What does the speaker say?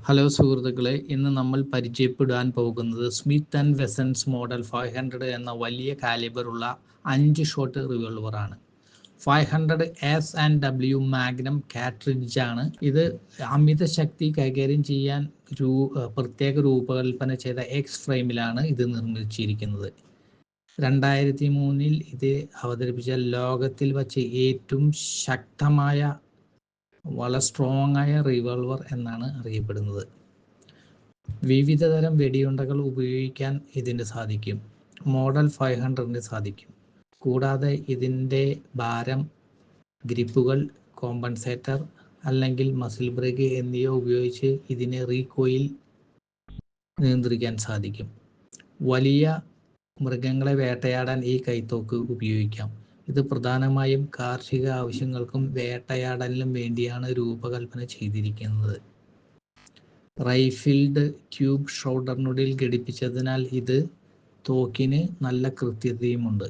Hello സുഹൃത്തുക്കളെ, ഇന്ന് നമ്മൾ പരിചയപ്പെടാൻ പോകുന്നത് സ്മിത്ത് ആൻഡ് വെസൺസ് മോഡൽ 500 എന്ന വലിയ കാലിബറുള്ള 5 ഷോട്ട് റിവോൾവറാണ്. 500 S&W മാഗ്നം കാട്രിഡ്ജ് ആണ്. ഇത് അമിത ശക്തി കൈകാര്യം ചെയ്യാൻ പ്രത്യേക രൂപകൽപ്പന ചെയ്ത എക്സ് ഫ്രെയിമിലാണ് ഇത് നിർമ്മിച്ചിരിക്കുന്നത്. 2003 ഇത് അവതരിപ്പിച്ച ലോകത്തിൽ വച്ച് ഏറ്റവും ശക്തമായ വളരെ സ്ട്രോങ് ആയ റിവോൾവർ എന്നാണ് അറിയപ്പെടുന്നത്. വിവിധ തരം വെടിയുണ്ടകൾ ഉപയോഗിക്കാൻ ഇതിന് സാധിക്കും. മോഡൽ 500 സാധിക്കും. കൂടാതെ ഇതിൻ്റെ ഭാരം, ഗ്രിപ്പുകൾ, കോമ്പൻസേറ്റർ അല്ലെങ്കിൽ മസിൽ ബ്രേക്ക് എന്നിവ ഉപയോഗിച്ച് ഇതിനെ റീകോയിൽ നിയന്ത്രിക്കാൻ സാധിക്കും. വലിയ മൃഗങ്ങളെ വേട്ടയാടാൻ ഈ കൈത്തോക്ക് ഉപയോഗിക്കാം. ഇത് പ്രധാനമായും കാർഷിക ആവശ്യങ്ങൾക്കും വേട്ടയാടലിനും വേണ്ടിയാണ് രൂപകൽപ്പന ചെയ്തിരിക്കുന്നത്. റൈഫിൾഡ് ക്യൂബ് ഷോൾഡറിനുള്ളിൽ ഘടിപ്പിച്ചതിനാൽ ഇത് തോക്കിന് നല്ല കൃത്യതയുമുണ്ട്.